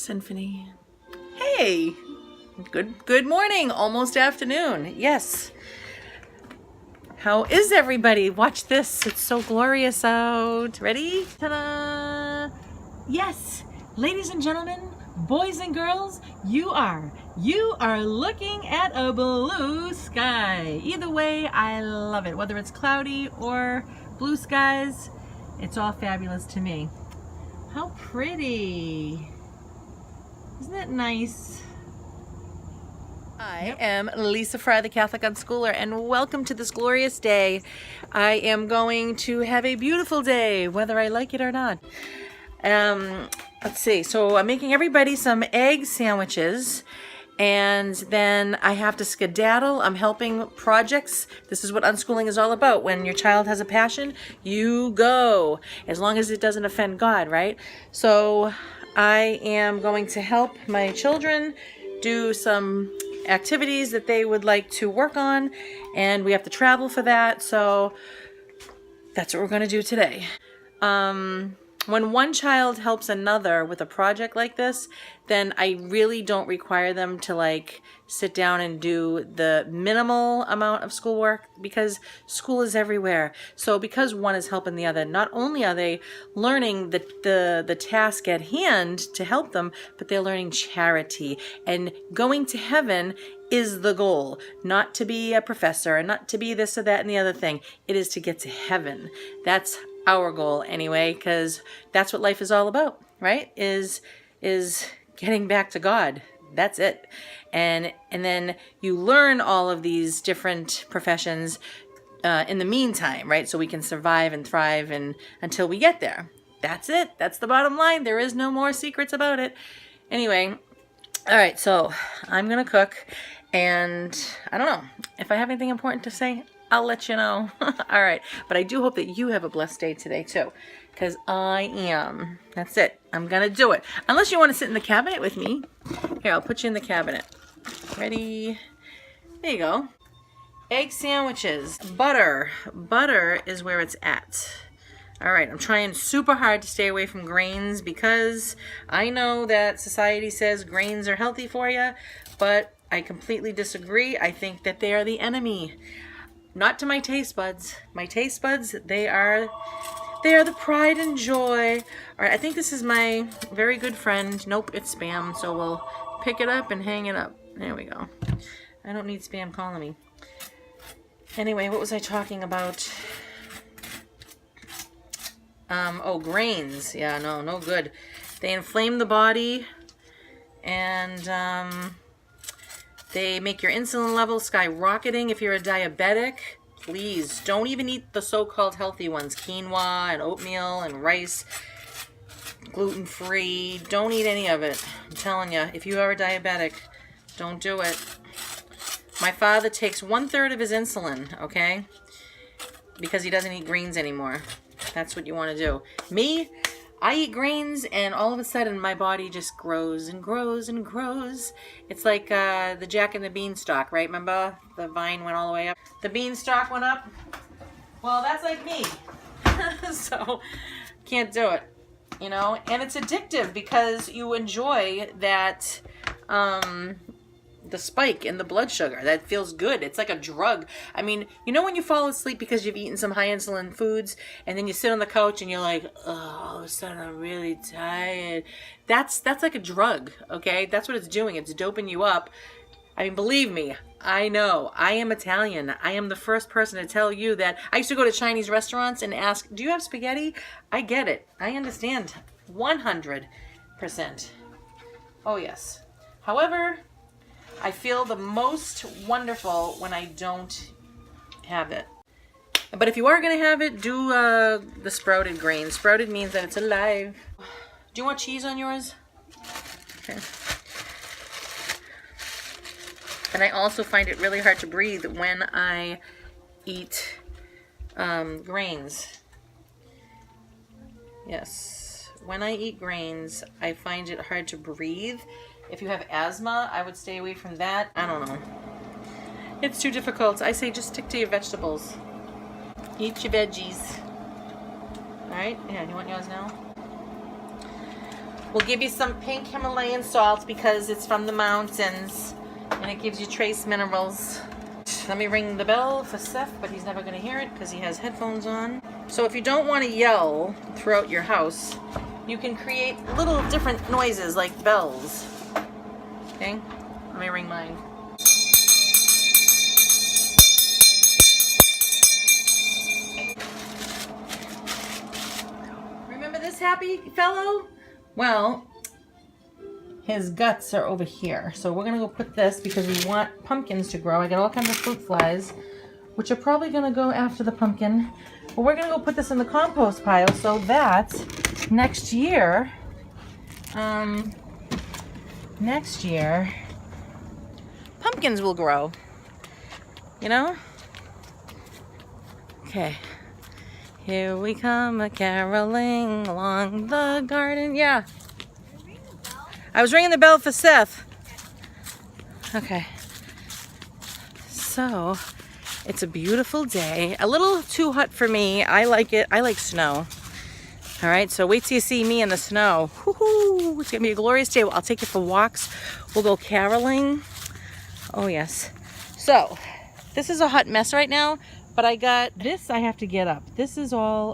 Symphony. Hey, good morning, almost afternoon. Yes. How is everybody? Watch this. It's so glorious out. Ready? Ta-da! Yes, ladies and gentlemen, boys and girls, you are looking at a blue sky. Either way, I love it. Whether it's cloudy or blue skies, it's all fabulous to me. How pretty. Isn't that nice? I am Lisa Fry, the Catholic Unschooler, and welcome to this glorious day. I am going to have a beautiful day, whether I like it or not. Let's see. So I'm making everybody some egg sandwiches, and then I have to skedaddle. I'm helping projects. This is what unschooling is all about. When your child has a passion, you go, as long as it doesn't offend God, right? So I am going to help my children do some activities that they would like to work on, and we have to travel for that, so that's what we're going to do today. When one child helps another with a project like this, then I really don't require them to sit down and do the minimal amount of schoolwork, because school is everywhere. So because one is helping the other, not only are they learning the task at hand to help them, but they're learning charity. And going to heaven is the goal, not to be a professor and not to be this or that and the other thing. It is to get to heaven. That's our goal anyway, because that's what life is all about, right? Is getting back to God. That's it. And then you learn all of these different professions in the meantime, right? So we can survive and thrive until we get there. That's it. That's the bottom line. There is no more secrets about it. Anyway, all right, so I'm going to cook, and I don't know if I have anything important to say. I'll let you know. All right. But I do hope that you have a blessed day today, too. Because I am. That's it. I'm going to do it. Unless you want to sit in the cabinet with me. Here, I'll put you in the cabinet. Ready? There you go. Egg sandwiches. Butter. Butter is where it's at. All right. I'm trying super hard to stay away from grains, because I know that society says grains are healthy for you. But I completely disagree. I think that they are the enemy. Not to my taste buds. My taste buds, they are the pride and joy. All right, I think this is my very good friend. Nope, it's spam, so we'll pick it up and hang it up. There we go. I don't need spam calling me. Anyway, what was I talking about? Oh, grains. Yeah, no good. They inflame the body, and they make your insulin levels skyrocketing. If you're a diabetic, please don't even eat the so-called healthy ones. Quinoa and oatmeal and rice, gluten-free. Don't eat any of it. I'm telling you, if you are a diabetic, don't do it. My father takes 1/3 of his insulin, okay? Because he doesn't eat greens anymore. That's what you want to do. Me, I eat grains, and all of a sudden my body just grows and grows and grows. It's like the Jack and the Beanstalk, right? Remember? The vine went all the way up. The beanstalk went up. Well, that's like me. So, can't do it. You know? And it's addictive, because you enjoy that, the spike in the blood sugar. That feels good. It's like a drug. I mean, you know when you fall asleep because you've eaten some high insulin foods, and then you sit on the couch and you're like, oh, all of a sudden I'm really tired. That's like a drug, okay? That's what it's doing. It's doping you up. I mean, believe me, I know. I am Italian. I am the first person to tell you that. I used to go to Chinese restaurants and ask, do you have spaghetti? I get it. I understand. 100%. Oh, yes. However, I feel the most wonderful when I don't have it. But if you are going to have it, do the sprouted grain. Sprouted means that it's alive. Do you want cheese on yours? Okay. And I also find it really hard to breathe when I eat grains. Yes. When I eat grains, I find it hard to breathe. If you have asthma, I would stay away from that. I don't know. It's too difficult. I say just stick to your vegetables. Eat your veggies. Alright? Yeah, you want yours now? We'll give you some pink Himalayan salt because it's from the mountains and it gives you trace minerals. Let me ring the bell for Seth, but he's never going to hear it because he has headphones on. So if you don't want to yell throughout your house, you can create little different noises like bells. Okay? Let me ring mine. Remember this happy fellow? Well, his guts are over here. So we're going to go put this because we want pumpkins to grow. I got all kinds of fruit flies, which are probably going to go after the pumpkin. But we're going to go put this in the compost pile so that next year, pumpkins will grow. You know? Okay. Here we come a-caroling along the garden. Yeah. I was ringing the bell for Seth. Okay. So, it's a beautiful day. A little too hot for me. I like it. I like snow. All right, so wait till you see me in the snow. Woohoo! It's gonna be a glorious day. I'll take you for walks. We'll go caroling. Oh yes. So, this is a hot mess right now, but I got this. I have to get up. This is all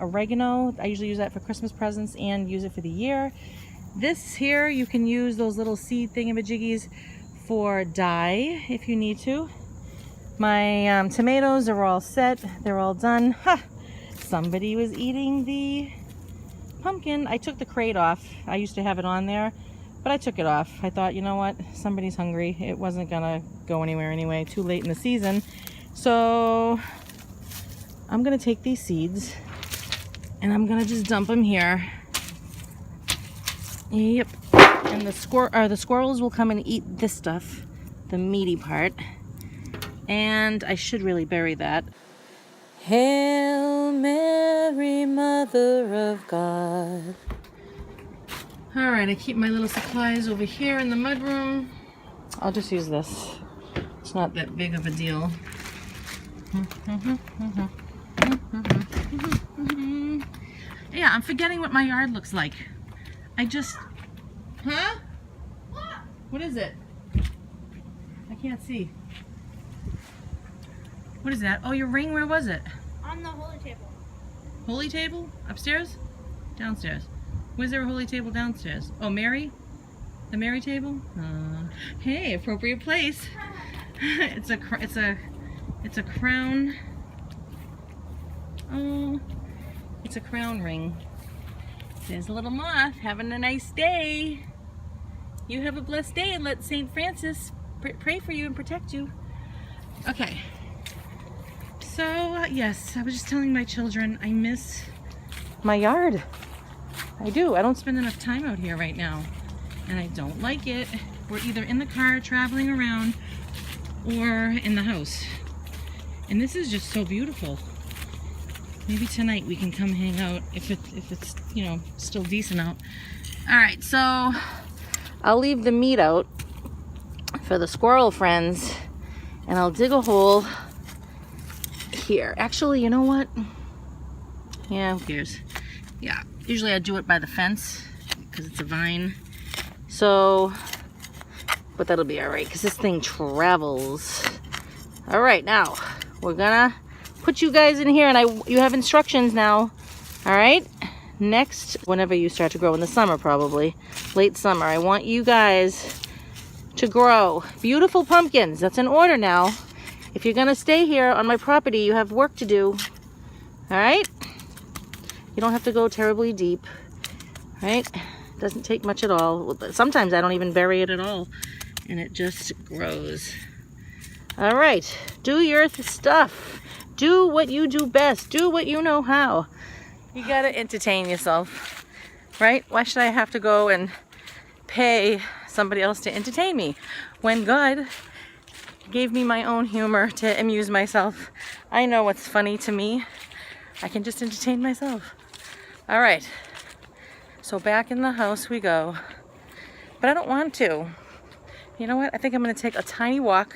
oregano. I usually use that for Christmas presents and use it for the year. This here, you can use those little seed thingamajiggies for dye if you need to. My tomatoes are all set. They're all done. Ha! Somebody was eating the pumpkin. I took the crate off. I used to have it on there, but I took it off. I thought, you know what? Somebody's hungry. It wasn't gonna go anywhere anyway. Too late in the season. So I'm gonna take these seeds and I'm gonna just dump them here. Yep. And the squirrels will come and eat this stuff, the meaty part. And I should really bury that. Hail Mary, Mother of God. All right, I keep my little supplies over here in the mudroom. I'll just use this. It's not that big of a deal. Yeah, I'm forgetting what my yard looks like. Huh? What is it? I can't see. What is that? Oh, your ring, where was it? On the holy table. Holy table? Upstairs? Downstairs. Where's there a holy table downstairs? Oh, Mary? The Mary table? Hey, appropriate place. It's a crown. Oh, it's a crown ring. There's a little moth having a nice day. You have a blessed day and let St. Francis pray for you and protect you. Okay. So, yes, I was just telling my children I miss my yard. I do. I don't spend enough time out here right now. And I don't like it. We're either in the car traveling around or in the house. And this is just so beautiful. Maybe tonight we can come hang out if it's, you know, still decent out. All right, so I'll leave the meat out for the squirrel friends and I'll dig a hole here. Actually, you know what? Yeah, who cares? Yeah, usually I do it by the fence because it's a vine. So, but that'll be all right because this thing travels. All right, now we're gonna put you guys in here and you have instructions now. All right, next, whenever you start to grow in the summer, probably late summer, I want you guys to grow beautiful pumpkins. That's in order now. If you're gonna stay here on my property, you have work to do. All right, you don't have to go terribly deep. All right, doesn't take much at all. Sometimes I don't even bury it at all and it just grows. All right, do your stuff. Do what you do best. Do what you know how. You gotta entertain yourself, right? Why should I have to go and pay somebody else to entertain me when God gave me my own humor to amuse myself? I know what's funny to me. I can just entertain myself. All right, so back in the house we go. But I don't want to. You know what? I think I'm gonna take a tiny walk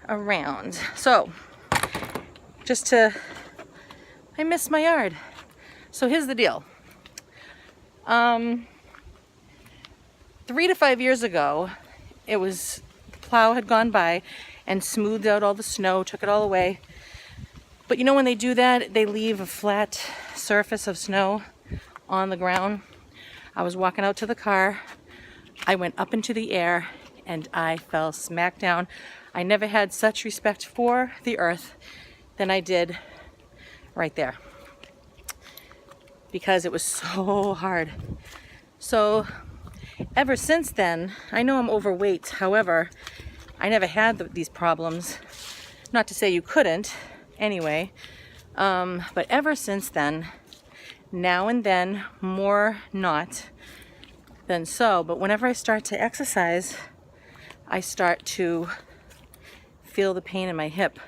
around. So, I miss my yard. So here's the deal. 3 to 5 years ago, the plow had gone by and smoothed out all the snow, took it all away. But you know, when they do that, they leave a flat surface of snow on the ground. I was walking out to the car. I went up into the air and I fell smack down. I never had such respect for the earth than I did right there, because it was so hard. So ever since then, I know I'm overweight. However, I never had these problems. Not to say you couldn't anyway, but ever since then, now and then, more not than so, but whenever I start to exercise, I start to feel the pain in my hip,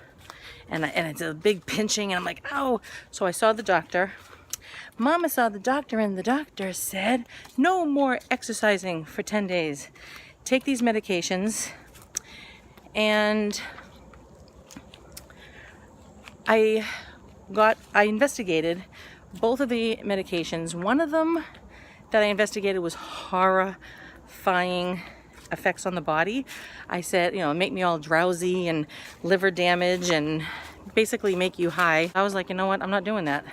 and it's a big pinching, and I'm like, ow. So I saw the doctor. Mama saw the doctor, and the doctor said, no more exercising for 10 days. Take these medications. And I investigated both of the medications. One of them that I investigated was horrifying effects on the body. I said, make me all drowsy and liver damage and basically make you high. I was like, you know what? I'm not doing that.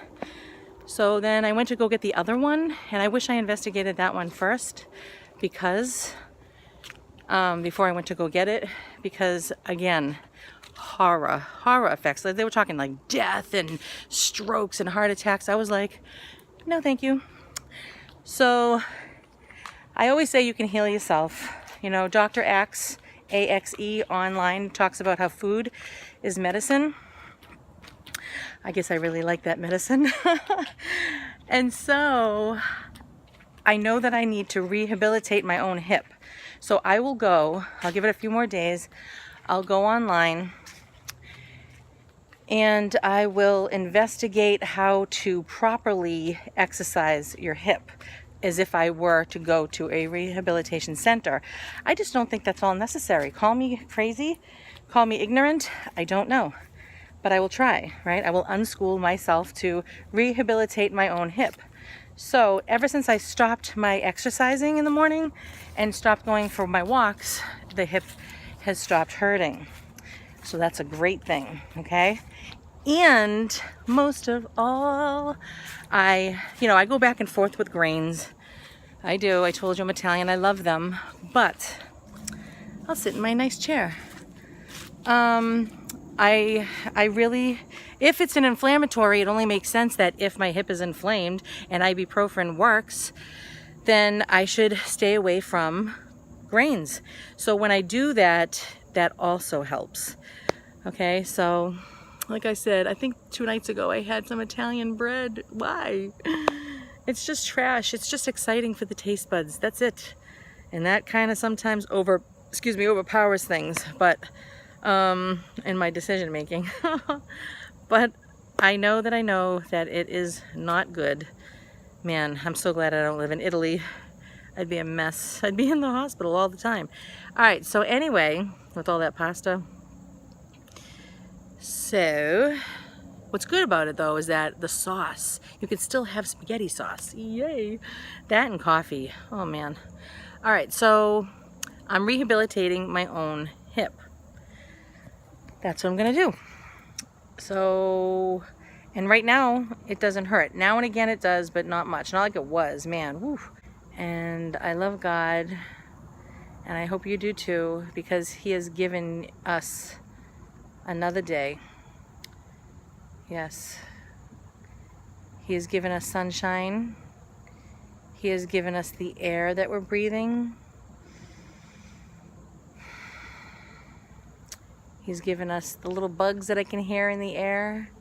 So then I went to go get the other one, and I wish I investigated that one first, because before I went to go get it, because again, horror effects. Like, they were talking like death and strokes and heart attacks. I was like, no, thank you. So I always say you can heal yourself. Dr. Axe, AXE online, talks about how food is medicine. I guess I really like that medicine. And so I know that I need to rehabilitate my own hip. So I'll give it a few more days. I'll go online and I will investigate how to properly exercise your hip, as if I were to go to a rehabilitation center. I just don't think that's all necessary. Call me crazy, call me ignorant, I don't know. But I will try, right? I will unschool myself to rehabilitate my own hip. So ever since I stopped my exercising in the morning and stopped going for my walks, the hip has stopped hurting. So that's a great thing, okay? And most of all, I go back and forth with grains. I do. I told you I'm Italian. I love them. But I'll sit in my nice chair. I really, if it's an inflammatory, it only makes sense that if my hip is inflamed and ibuprofen works, then I should stay away from grains. So when I do that, that also helps. Okay, so like I said, I think 2 nights ago I had some Italian bread. Why? It's just trash. It's just exciting for the taste buds. That's it. And that kind of sometimes overpowers things, but in my decision making. But I know that it is not good. Man, I'm so glad I don't live in Italy. I'd be a mess. I'd be in the hospital all the time. All right, so anyway, with all that pasta. So, what's good about it though is that the sauce, you can still have spaghetti sauce. Yay! That and coffee. Oh man. All right, so I'm rehabilitating my own hip. That's what I'm gonna do. So, and right now it doesn't hurt. Now and again it does, but not much. Not like it was, man. Woo. And I love God, and I hope you do too, because He has given us another day. Yes. He has given us sunshine. He has given us the air that we're breathing. He's given us the little bugs that I can hear in the air.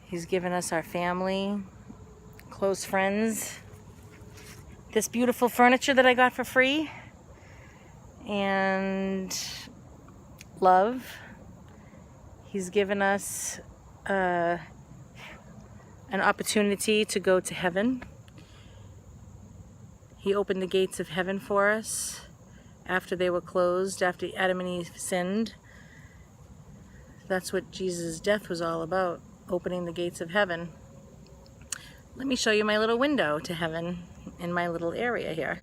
He's given us our family, close friends, this beautiful furniture that I got for free, and love. He's given us an opportunity to go to heaven. He opened the gates of heaven for us after they were closed, after Adam and Eve sinned. That's what Jesus' death was all about, opening the gates of heaven. Let me show you my little window to heaven in my little area here.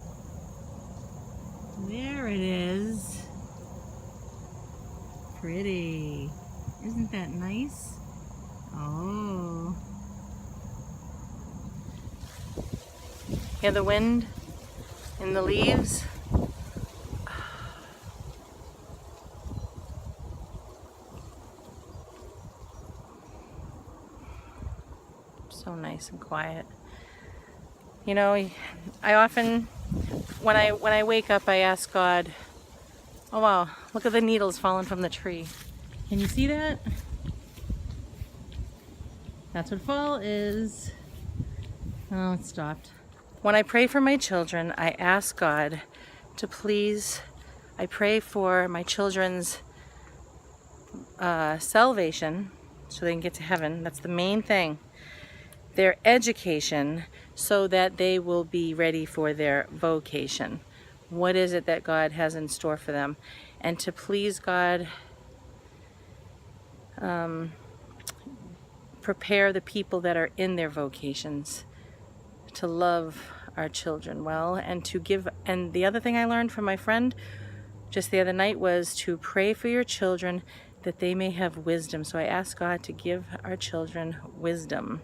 There it is. Pretty. Isn't that nice? Oh. Hear the wind in the leaves? So nice and quiet. You know, I often, when I wake up, I ask God, oh wow, look at the needles falling from the tree. Can you see that? That's what fall is. Oh, it stopped. When I pray for my children, I ask God to please, I pray for my children's salvation so they can get to heaven. That's the main thing. Their education so that they will be ready for their vocation. What is it that God has in store for them? And to please God, prepare the people that are in their vocations to love our children well, and to give. And the other thing I learned from my friend just the other night was to pray for your children that they may have wisdom. So I ask God to give our children wisdom.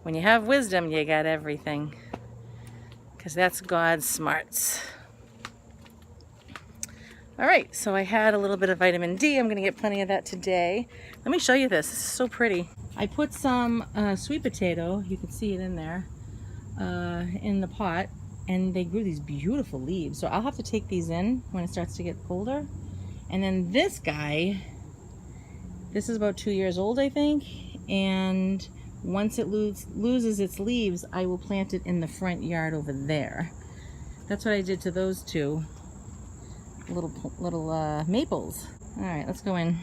When you have wisdom, you got everything, because that's God's smarts. All right, so I had a little bit of vitamin D. I'm gonna get plenty of that today. Let me show you this. This is so pretty. I put some sweet potato, you can see it in there, in the pot, and they grew these beautiful leaves. So I'll have to take these in when it starts to get colder. And then this guy, this is about 2 years old, I think, and once it loses its leaves, I will plant it in the front yard over there. That's what I did to those two little maples. All right, let's go in.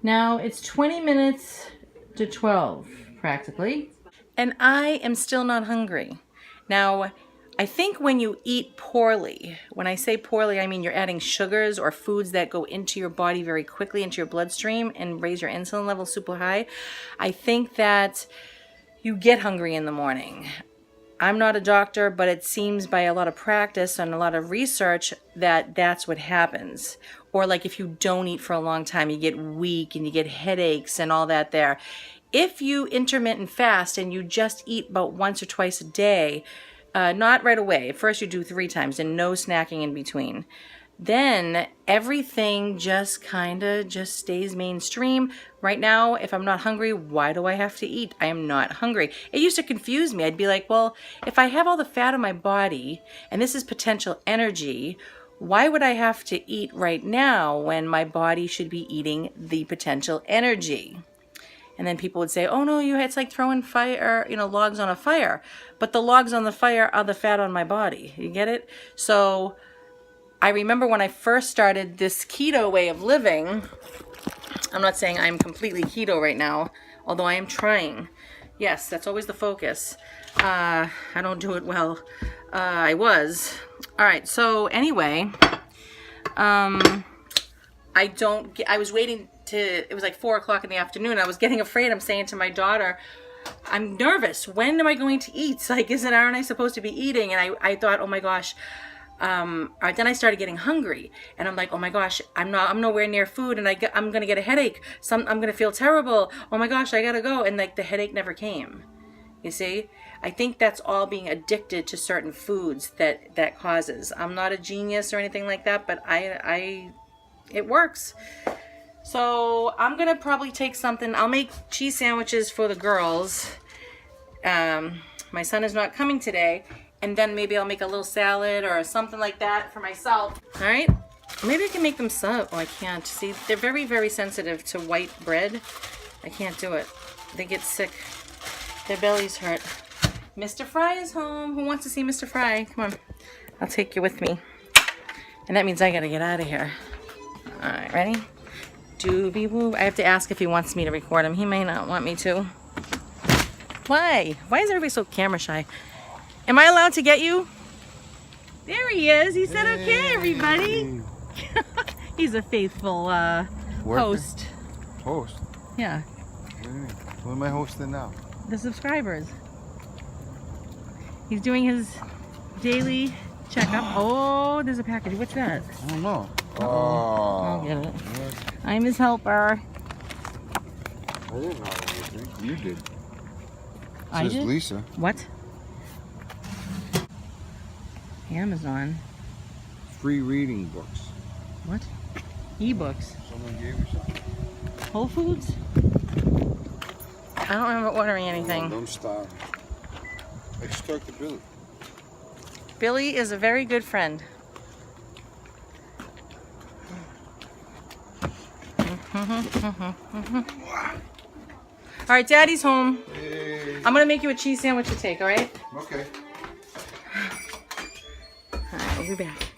Now it's 20 minutes to 12, practically, and I am still not hungry. Now, I think when you eat poorly, when I say poorly, I mean you're adding sugars or foods that go into your body very quickly, into your bloodstream, and raise your insulin level super high. I think that you get hungry in the morning. I'm not a doctor, but it seems by a lot of practice and a lot of research that that's what happens. Or like if you don't eat for a long time, you get weak and you get headaches and all that there. If you intermittent fast and you just eat about once or twice a day, not right away. First you do 3 times and no snacking in between. Then everything just kind of just stays mainstream. Right now, if I'm not hungry, why do I have to eat? I am not hungry. It used to confuse me. I'd be like, well, if I have all the fat on my body and this is potential energy, why would I have to eat right now when my body should be eating the potential energy? And then people would say, oh no, it's like throwing fire, logs on a fire. But the logs on the fire are the fat on my body. You get it? So I remember when I first started this keto way of living, I'm not saying I'm completely keto right now, although I am trying. Yes, that's always the focus. I don't do it well. I was. All right, so anyway, I was waiting it was like 4 o'clock in the afternoon. I was getting afraid. I'm saying to my daughter, I'm nervous. When am I going to eat? Like, aren't I supposed to be eating? And I thought, oh my gosh. Then I started getting hungry, and I'm like, oh my gosh, I'm nowhere near food, and I'm gonna get a headache. I'm gonna feel terrible. Oh my gosh, I gotta go. And like the headache never came. You see, I think that's all being addicted to certain foods that causes. I'm not a genius or anything like that, but it works. So I'm gonna probably take something. I'll make cheese sandwiches for the girls. My son is not coming today, and then maybe I'll make a little salad or something like that for myself. All right, maybe I can make them sub. Oh, I can't. See, they're very, very sensitive to white bread. I can't do it. They get sick. Their bellies hurt. Mr. Fry is home. Who wants to see Mr. Fry? Come on, I'll take you with me. And that means I gotta get out of here. All right, ready? Doobie woo. I have to ask if he wants me to record him. He may not want me to. Why? Why is everybody so camera shy? Am I allowed to get you? There he is. He said, okay, everybody. He's a faithful host. Host? Yeah. What am I hosting now? The subscribers. He's doing his daily check up. Oh, there's a package. What's that? I don't know. I'll Oh. get it. I'm his helper. I didn't know anything. You did. I Says did? Lisa. What? Amazon. Free reading books. What? Ebooks. Someone gave you something. Whole Foods? I don't remember ordering anything. Don't stop. I just talked to Billy. Billy is a very good friend. All right, Daddy's home. Hey. I'm gonna make you a cheese sandwich to take, all right? Okay. All right, we'll be back.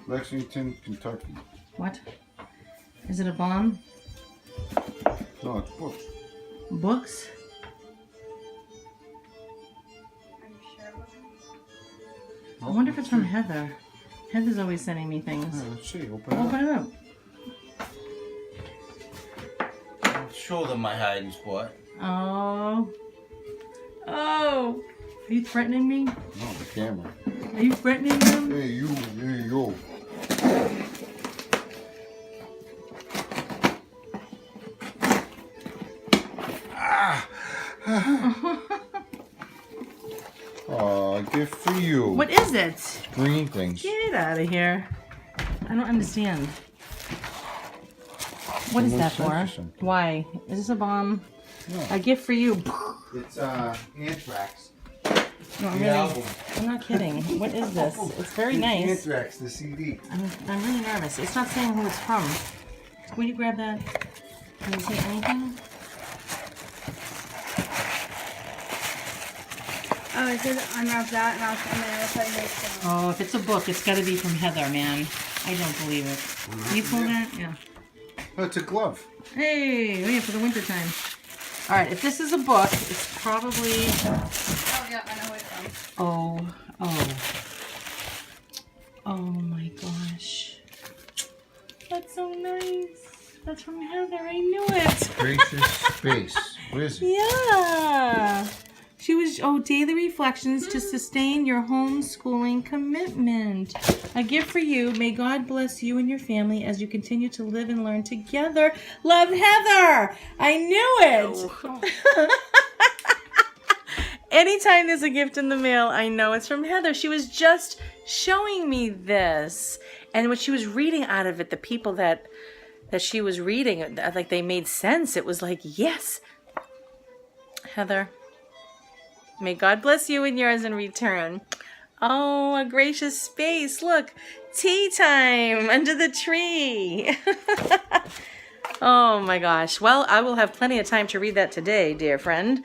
Lexington, Kentucky. What? Is it a bomb? No, it's books. Books? I wonder if it's from Heather. Heather's always sending me things. Let's see. Open it up. Open it up. I'll show them my hiding spot. Oh. Oh. Are you threatening me? No, the camera. Are you threatening them? Hey, you. There you go. Aw, gift for you. What is it? Green things. Get out of here. I don't understand. What is Someone that sent for? you something. Why? Is this a bomb? No. A gift for you. It's Anthrax. No, I'm, The really, album. I'm not kidding. What is this? It's very nice. Anthrax, the CD. I'm really nervous. It's not saying who it's from. Will you grab that? Can you say anything? Oh, it says unwrap that and I'll try to make some. Oh, if it's a book, it's got to be from Heather, man. I don't believe it. Can you pull that? Yeah. Oh, it's a glove. Hey, yeah, for the winter time. All right, if this is a book, it's probably. Oh, yeah, I know who it's from. Oh my gosh. That's so nice. That's from Heather. I knew it. Gracious Space. What is it? Yeah. She was, daily reflections to sustain your homeschooling commitment. A gift for you. May God bless you and your family as you continue to live and learn together. Love, Heather. I knew it. Anytime there's a gift in the mail, I know it's from Heather. She was just showing me this. And what she was reading out of it, the people that she was reading, like they made sense. It was like, yes. Heather. May God bless you and yours in return. Oh, a gracious space. Look, tea time under the tree. Oh my gosh. Well, I will have plenty of time to read that today, dear friend.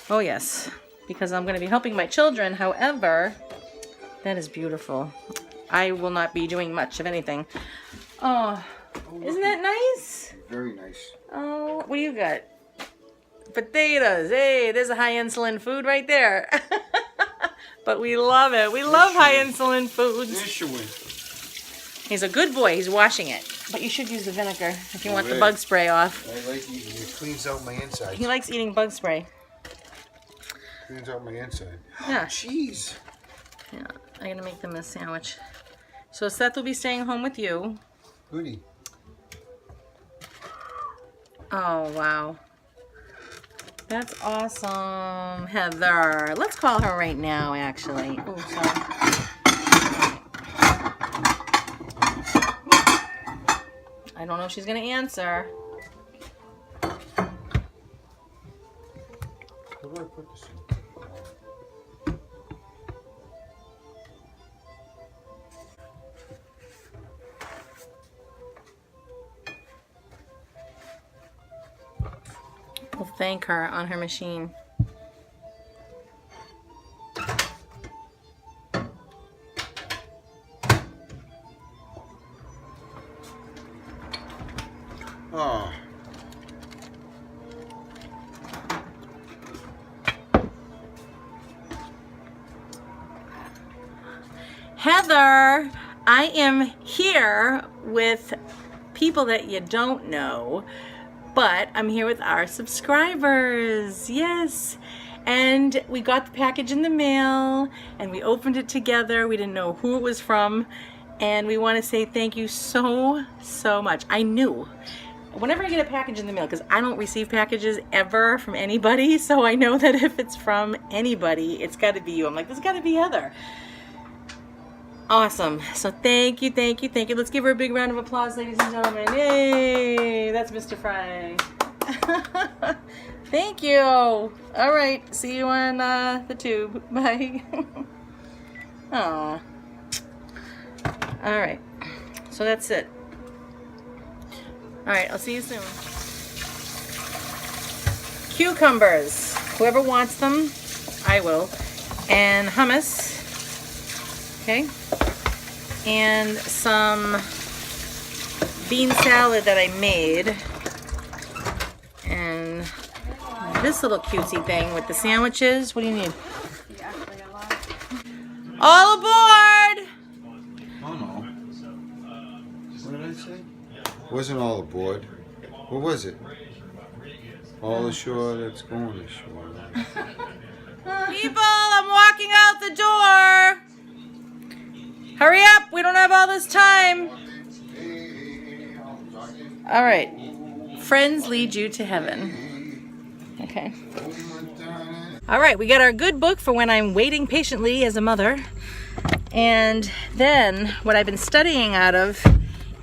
Oh yes, because I'm going to be helping my children. However, that is beautiful. I will not be doing much of anything. Oh, isn't that nice? Very nice. Oh, what do you got? Potatoes. Hey, there's a high insulin food right there. But we love it. We love high insulin foods. Ishwin. He's a good boy. He's washing it. But you should use the vinegar if you want the Okay. bug spray off. I like eating it. Cleans out my inside. He likes eating bug spray. Cleans out my inside. Yeah. Cheese. Yeah. I'm going to make them a sandwich. So Seth will be staying home with you. Goody. Oh, wow. That's awesome, Heather. Let's call her right now, actually. Oh, sorry. I don't know if she's going to answer. Where do I put this in? We'll thank her on her machine. Oh. Heather, I am here with people that you don't know, but I'm here with our subscribers. Yes. And we got the package in the mail and we opened it together. We didn't know who it was from. And we want to say thank you so much. I knew whenever I get a package in the mail, because I don't receive packages ever from anybody, so I know that if it's from anybody, it's got to be you. I'm like, this got to be Heather. Awesome. So thank you. Let's give her a big round of applause, ladies and gentlemen. Yay! That's Mr. Fry. Thank you. All right. See you on the tube. Bye. Aw. All right. So that's it. All right. I'll see you soon. Cucumbers. Whoever wants them, I will. And hummus. Okay. And some bean salad that I made. And this little cutesy thing with the sandwiches. What do you need? All aboard! Oh no. What did I say? Wasn't all aboard. What was it? All ashore that's going ashore. People, I'm walking out the door. Hurry up, we don't have all this time. All right. Friends lead you to heaven. Okay. All right, we got our good book for when I'm waiting patiently as a mother. And then what I've been studying out of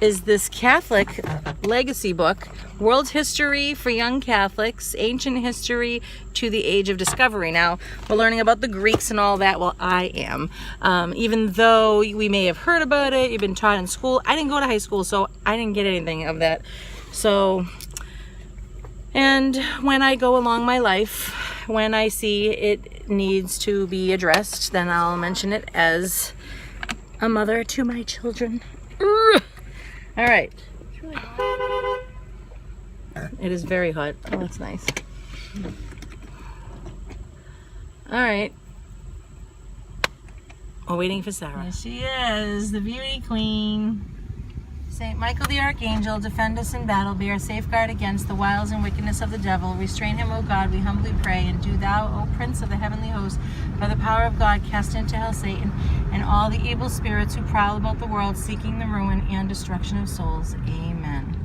is this Catholic legacy book, World History for Young Catholics, Ancient History to the Age of Discovery. Now, we're learning about the Greeks and all that. Well, I am. Even though we may have heard about it, you've been taught in school. I didn't go to high school, so I didn't get anything of that. So, and when I go along my life, when I see it needs to be addressed, then I'll mention it as a mother to my children. All right. It's really hot. It is very hot. Oh, that's nice. All right. We're waiting for Sarah. There she is, the beauty queen. Saint Michael the Archangel, defend us in battle, be our safeguard against the wiles and wickedness of the devil. Restrain him, O God, we humbly pray. And do thou, O Prince of the heavenly host, by the power of God, cast into hell Satan and all the evil spirits who prowl about the world, seeking the ruin and destruction of souls. Amen.